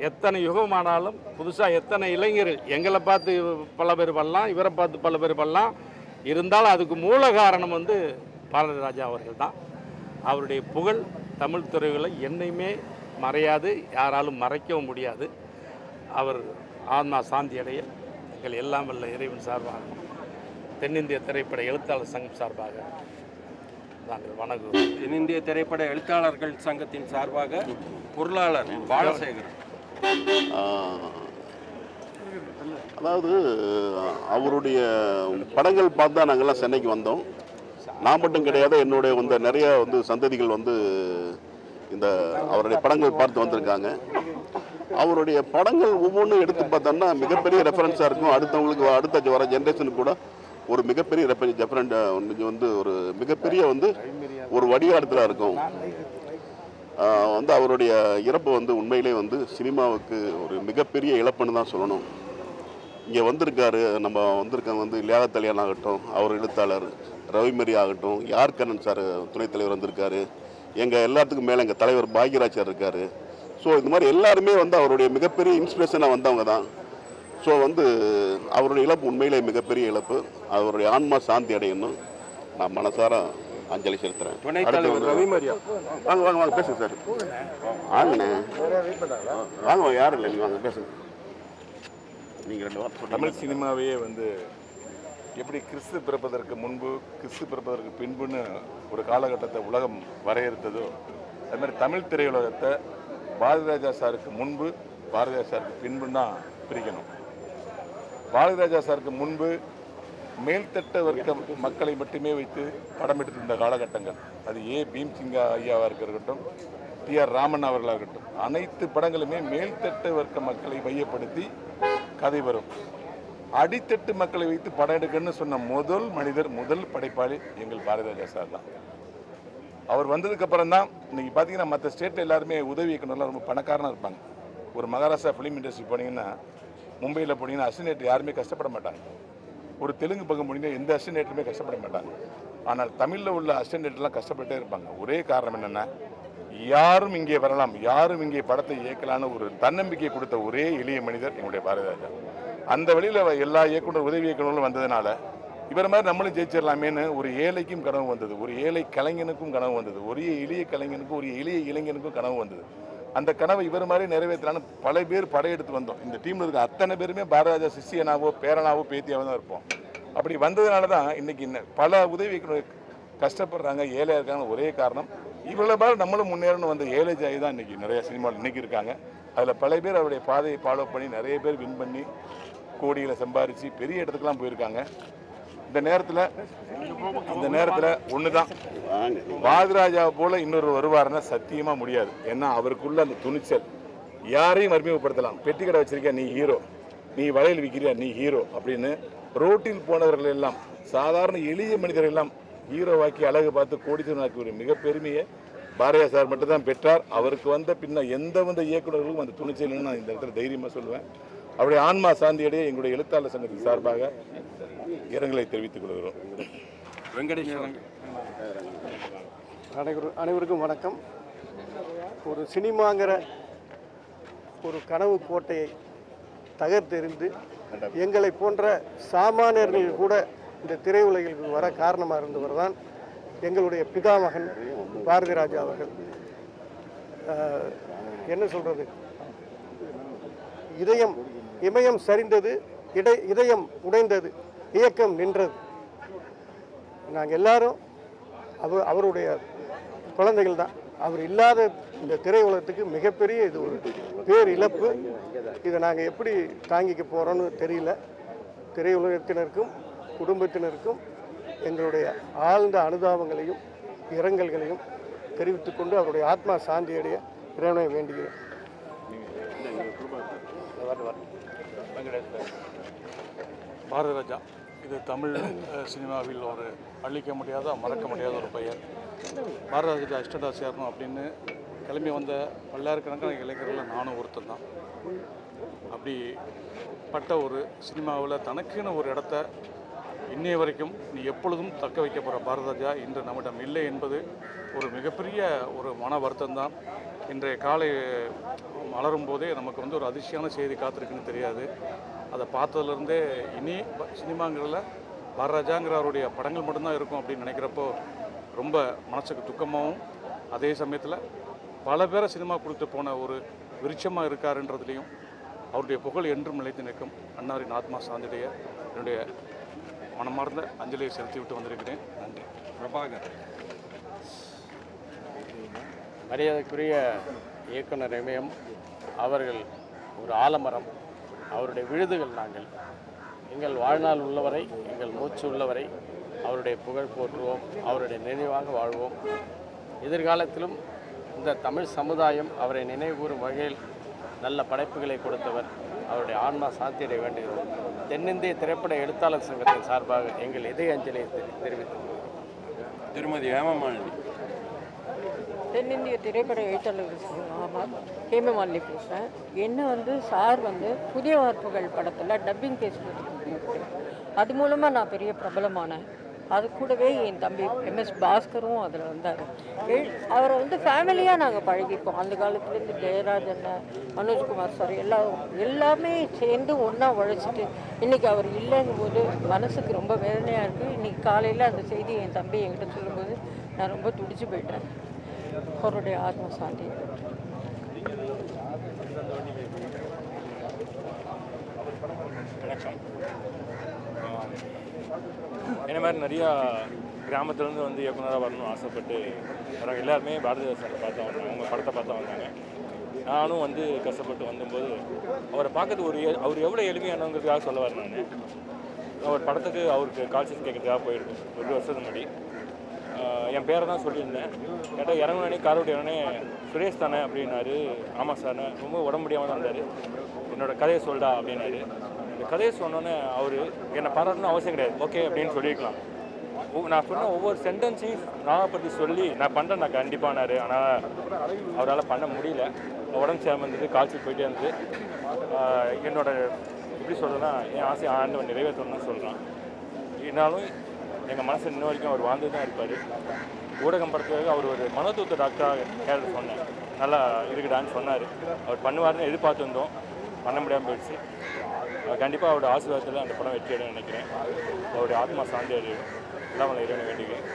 Speaker 13: எத்தனை யுகமானாலும் புதுசாக எத்தனை இளைஞர்கள் எங்களை பார்த்து பல பேர் பண்ணலாம், இவரை பார்த்து பல பேர் பண்ணலாம், இருந்தாலும் அதுக்கு மூல காரணம் வந்து பாரதி ராஜா அவர்கள் தான். அவருடைய புகழ் தமிழ் துறைகளை என்னையுமே மறையாது, யாராலும் மறைக்கவும் முடியாது. அவர் ஆன்மா சாந்தி அடைய எங்கள் எல்லாம் வல்ல இறைவன் சார்பாக, தென்னிந்திய திரைப்பட எழுத்தாளர் சங்கம் சார்பாக நாங்கள் வணங்குவோம்.
Speaker 12: தென்னிந்திய திரைப்பட எழுத்தாளர்கள் சங்கத்தின் சார்பாக பொருளாளர் பாலசேகர்.
Speaker 14: அதாவது அவருடைய படங்கள் பார்த்து தான் நாங்கள்லாம் சென்னைக்கு வந்தோம். நான் மட்டும் கிடையாது, என்னுடைய வந்து நிறைய வந்து சந்ததிகள் வந்து இந்த அவருடைய படங்கள் பார்த்து வந்திருக்காங்க. அவருடைய படங்கள் ஒவ்வொன்றும் எடுத்து பார்த்தோம்னா மிகப்பெரிய ரெஃபரன்ஸாக இருக்கும். அடுத்தவங்களுக்கு அடுத்த வர ஜென்ரேஷனுக்கு கூட ஒரு மிகப்பெரிய ரெஃபரண்ட் வந்து ஒரு மிகப்பெரிய வந்து ஒரு வடிகாலத்தில் இருக்கும். வந்து அவருடைய இறப்பு வந்து உண்மையிலே வந்து சினிமாவுக்கு ஒரு மிகப்பெரிய இழப்புன்னு தான் சொல்லணும். இங்கே வந்திருக்காரு, நம்ம வந்திருக்கவங்க வந்து லியாகத் அலியான் ஆகட்டும், அவர் எழுத்தாளர் ரவிமரி ஆகட்டும், யார் கண்ணன் சார் துணைத் தலைவர் வந்திருக்காரு, எங்கள் எல்லாத்துக்கும் மேலே எங்கள் தலைவர் பாக்யராஜ் சார் இருக்கார். ஸோ இது மாதிரி எல்லாருமே வந்து அவருடைய மிகப்பெரிய இன்ஸ்பிரேஷனாக வந்தவங்க தான். ஸோ வந்து அவருடைய இழப்பு உண்மையிலே மிகப்பெரிய இழப்பு. அவருடைய ஆன்மா சாந்தி அடையணும் நான் மனசார அஞ்சலி செலுத்துகிறேன்.
Speaker 12: துணைத் தலைவர் ரவிமரியா
Speaker 14: வாங்க வாங்க வாங்க பேசுங்க சார். வாங்கண்ணே வாங்க, யாரும் இல்லை, நீங்கள் வாங்க பேசுங்க. நீங்கள் 2 வார்த்தை
Speaker 15: தமிழ் சினிமாவையே வந்து எப்படி கிறிஸ்து பிறப்பதற்கு முன்பு கிறிஸ்து பிறப்பதற்கு பின்புன்னு ஒரு காலகட்டத்தை உலகம் வரையறுத்ததோ அது மாதிரி தமிழ் திரையுலகத்தை பாரதிராஜா சாருக்கு முன்பு பாரதிராஜா சாருக்கு பின்புன்னு தான் பிரிக்கணும். பாரதிராஜா சாருக்கு முன்பு மேல்தட்ட வர்க்க மக்களை மட்டுமே வைத்து படம் எடுத்திருந்த காலகட்டங்கள், அது பீம்சிங்கா ஐயாவாக இருக்கட்டும், டி.ஆர். ராமன் அவர்களாக இருக்கட்டும், அனைத்து படங்களுமே மேல்தட்ட வர்க்க மக்களை மையப்படுத்தி கதை வரும். அடித்தட்டு மக்களை வைத்து படம் எடுக்கணும்னு சொன்ன முதல் மனிதர், முதல் படைப்பாளி எங்கள் பாரதிராஜா சார் தான். அவர் வந்ததுக்கப்புறம் தான் இன்றைக்கி பார்த்தீங்கன்னா மற்ற ஸ்டேட்டில் எல்லாருமே உதவி இயக்குனர்லாம் ரொம்ப பணக்காரனாக இருப்பாங்க. ஒரு மகாராஷ்டிரா ஃபிலிம் இண்டஸ்ட்ரி போனீங்கன்னா, மும்பையில் போனீங்கன்னா அசிஸ்டன்ட் யாருமே கஷ்டப்பட மாட்டாங்க. ஒரு தெலுங்கு பக்கம் போனீங்கன்னா எந்த அசிஸ்டன்ட்டுமே கஷ்டப்பட மாட்டாங்க. ஆனால் தமிழில் உள்ள அசிஸ்டன்ட்லாம் கஷ்டப்பட்டே இருப்பாங்க. ஒரே காரணம் என்னென்னா, யாரும் இங்கே வரலாம், யாரும் இங்கே படத்தை இயக்கலான்னு ஒரு தன்னம்பிக்கை கொடுத்த ஒரே எளிய மனிதர் எங்களுடைய பாரதிராஜா. அந்த வழியில் எல்லா இயக்குனர் உதவி இயக்குனர்களும் வந்ததுனால இவர் மாதிரி நம்மளும் ஜெயிச்சிடலாமேன்னு ஒரு ஏழைக்கும் கனவு வந்தது, ஒரு ஏழை கலைஞனுக்கும் கனவு வந்தது, ஒரு எளிய கலைஞனுக்கும் ஒரு எளிய இளைஞனுக்கும் கனவு வந்தது. அந்த கனவை இவர் மாதிரி நிறைவேற்றலான்னு பல பேர் படையெடுத்து வந்தோம். இந்த டீமில் இருக்க அத்தனை பேருமே பாரதிராஜா சிஷியனாவோ பேரனாவோ பேத்தியாவோ தான் இருப்போம். அப்படி வந்ததுனால தான் இன்றைக்கி பல உதவி இயக்குனர் கஷ்டப்படுறாங்க, ஏழையாக இருக்காங்க. ஒரே காரணம், இவ்வளோ பேர் நம்மளும் முன்னேறணும் வந்த ஏழை ஜாய் தான் இன்றைக்கி நிறைய சினிமாவில் இன்றைக்கி இருக்காங்க. அதில் பல பேர் அவருடைய பாதையை ஃபாலோ பண்ணி நிறைய பேர் வின் பண்ணி கோடிகளை சம்பாரித்து பெரிய இடத்துக்குலாம் போயிருக்காங்க. இந்த நேரத்தில் ஒன்று தான், பாரதிராஜாவை போல் இன்னொரு வருவாருன்னா சத்தியமாக முடியாது. ஏன்னா அவருக்குள்ள அந்த துணிச்சல், யாரையும் அறிமுகப்படுத்தலாம். பெட்டி கடை வச்சிருக்கியா நீ ஹீரோ, நீ வளையல் விற்கிறியா நீ ஹீரோ அப்படின்னு ரோட்டில் போனவர்கள் எல்லாம், சாதாரண எளிய மனிதர்கள் எல்லாம் ஹீரோவாக்கி அழகு பார்த்து கோடித்தனாக்கி ஒரு மிக பெருமையை பாரதியா சார் மட்டும்தான் பெற்றார். அவருக்கு வந்த பின்ன எந்த இயக்குநர்களுக்கும் அந்த துணிச்சல்னு நான் இந்த இடத்துல தைரியமாக சொல்லுவேன். அவருடைய ஆன்மா சாந்தியடைய எங்களுடைய எழுத்தாளர் சங்கத்தின் சார்பாக இரங்கலை தெரிவித்துக் கொள்கிறோம்.
Speaker 12: வெங்கடேஸ்வரன்.
Speaker 10: அனைவருக்கும் வணக்கம். ஒரு சினிமாங்கிற ஒரு கனவு கோட்டையை தகர்த்தெறிந்து எங்களை போன்ற சாமானியர்கள் கூட இந்த திரையுலகிற்கு வர காரணமாக இருந்தவர் தான் எங்களுடைய பிதாமகன் பாரதிராஜா அவர்கள். என்ன சொல்கிறது, இமயம் சரிந்தது, இதயம் உடைந்தது, இயக்கம் நின்றது. நாங்கள் எல்லாரும் அவருடைய குழந்தைகள் தான். அவர் இல்லாத இந்த திரையுலகத்துக்கு மிகப்பெரிய இது ஒரு பேர் இழப்பு. இதை நாங்கள் எப்படி தாங்கிக்க போகிறோன்னு தெரியல. திரையுலகத்தினருக்கும் குடும்பத்தினருக்கும் எங்களுடைய ஆழ்ந்த அனுதாபங்களையும் இரங்கல்களையும் தெரிவித்துக்கொண்டு அவருடைய ஆத்மா சாந்தியடைய இறைவனை வேண்டுகிறேன்.
Speaker 6: பாரதிராஜா இது தமிழ் சினிமாவில் ஒரு அழிக்க முடியாத மறக்க முடியாத ஒரு பெயர். பாரதிராஜா இஷ்டதாசியாரணும் அப்படின்னு கிளம்பி வந்த பல்லாயிரக்கணக்கான இளைஞர்கள் நானும் ஒருத்தர் தான். அப்படிப்பட்ட ஒரு சினிமாவில் தனக்குன்னு ஒரு இடத்த இன்னைய வரைக்கும் நீ எப்பொழுதும் தக்க வைக்க போகிற பாரதிராஜா இன்று நம்மிடம் இல்லை என்பது ஒரு மிகப்பெரிய ஒரு மன வருத்தம் தான். இன்றைய காலை மலரும் போதே நமக்கு வந்து ஒரு அதிர்ச்சியான செய்தி காத்திருக்குன்னு தெரியாது. அதை பார்த்ததுலேருந்தே இனி சினிமாங்கிறதுல பாரதிராஜாங்கிற அவருடைய படங்கள் மட்டும்தான் இருக்கும் அப்படின்னு நினைக்கிறப்போ ரொம்ப மனசுக்கு துக்கமாகவும், அதே சமயத்தில் பல பேரை சினிமா கொடுத்து போன ஒரு விருட்சமாக இருக்காருன்றதுலேயும் அவருடைய புகழ் என்றும் நிலைத்து நிற்கும். அன்னாரின் ஆத்மா சாந்திடைய என்னுடைய மனமார்ந்த அஞ்சலியை செலுத்தி விட்டு வந்திருக்கிறேன். நன்றி.
Speaker 2: பிரபாகர்.
Speaker 10: மரியாதைக்குரிய இயக்குனர் இமயம் அவர்கள் ஒரு ஆலமரம், அவருடைய விழுதுகள் நாங்கள். எங்கள் வாழ்நாள் உள்ளவரை, எங்கள் மூச்சு உள்ளவரை அவருடைய புகழ் போற்றுவோம், அவருடைய நினைவாக வாழ்வோம். எதிர்காலத்திலும் இந்த தமிழ் சமுதாயம் அவரை நினைவுகூரும் வகையில் நல்ல படைப்புகளை கொடுத்தவர். அவருடைய ஆன்மா சாந்தியடைய வேண்டுகிறோம். தென்னிந்திய திரைப்பட எழுத்தாளர் சங்கத்தின் சார்பாக எங்கள் இதய அஞ்சலியை தெரிவித்துள்ளோம்.
Speaker 12: திருமதி ஹேமமாலினி.
Speaker 16: தென்னிந்திய திரைப்பட எழுத்தாளர்கள் சங்கம், ஆமாம், ஹேமமாலினி பேசுகிறேன். என்ன வந்து சார் வந்து புதிய வார்ப்புகள் படத்தில் டப்பிங் பேசுகிறதுக்கு அது மூலமாக நான் பெரிய பிரபலமானேன். அது கூடவே என் தம்பி MS பாஸ்கரும் அதில் வந்தார். அவரை வந்து ஃபேமிலியாக நாங்கள் பழகிப்போம். அந்த காலத்துலேருந்து ஜெயராஜ் அண்ணன், மனோஜ்குமார் சார் எல்லாமே சேர்ந்து ஒன்றா உழைச்சிட்டு இன்றைக்கி அவர் இல்லைங்கும் போது மனசுக்கு ரொம்ப வேதனையாக இருக்குது. இன்றைக்கி காலையில் அந்த செய்தி என் தம்பி என்கிட்ட சொல்லும்போது நான் ரொம்ப துடிச்சு போயிட்டேன். அவருடைய ஆத்ம சாந்தி.
Speaker 17: வணக்கம். என்ன மாதிரி நிறையா கிராமத்துலேருந்து வந்து இயக்குனராக வரணும்னு ஆசைப்பட்டு வரவங்க எல்லாருமே பாரதிராஜா சார் பார்த்தா வந்தாங்க, அவங்க படத்தை பார்த்தா வந்தாங்க. நானும் வந்து கஷ்டப்பட்டு வந்தபோது அவரை பார்க்கறது அவர் எவ்வளோ எளிமையானவங்கிறதுக்காக சொல்ல வரேன். நான் அவர் படத்துக்கு அவருக்கு கால்ஷீட் கேட்கறதுக்காக போயிருக்கேன் 1 வருஷத்துக்கு முன்னாடி. என் பேரை தான் சொல்லியிருந்தேன். கேட்டால் இறங்கினே காரோட்டி இறங்கினே சுரேஷ் தானே அப்படின்னாரு. ஆமாம் சார், ரொம்ப உடம்பு முடியாமல் தான் இருந்தார். என்னோடய கதையை சொல்டா அப்படின்னாரு. இந்த கதையை சொன்னோன்னே அவர் என்னை பாராட்டணும் அவசியம் கிடையாது, ஓகே அப்படின்னு சொல்லியிருக்கலாம். நான் சொன்ன ஒவ்வொரு சென்டென்ஸையும் ஞாபகப்படுத்தி சொல்லி நான் பண்ணுறேன் நான் கண்டிப்பானாரு. ஆனால் அவரால் பண்ண முடியல. உடம்பு சேமம் இருந்தது, காய்ச்சல் போயிட்டே இருந்தது. என்னோட எப்படி சொல்கிறேன்னா, என் ஆசை ஆண்டவன் நிறைவேற்றணும்னு சொல்கிறான். இருந்தாலும் எங்கள் மனசு இன்ன வரைக்கும் அவர் வாழ்ந்து தான் இருப்பார். ஊடகம் படத்துக்காக அவர் ஒரு மனோதத்துவ டாக்டராக கேரள சொன்னேன், நல்லா இருக்குடான்னு சொன்னார். அவர் பண்ணுவார்னு எதிர்பார்த்துருந்தோம், பண்ண முடியாமல் போயிடுச்சு. கண்டிப்பாக அவரோட ஆசீர்வாதத்தில் அந்த படம் வெற்றி அடையும் நினைக்கிறேன். அவருடைய ஆத்மா சாந்தி அடையும். எல்லாம் இறைவனை வேண்டிக்கிறேன்.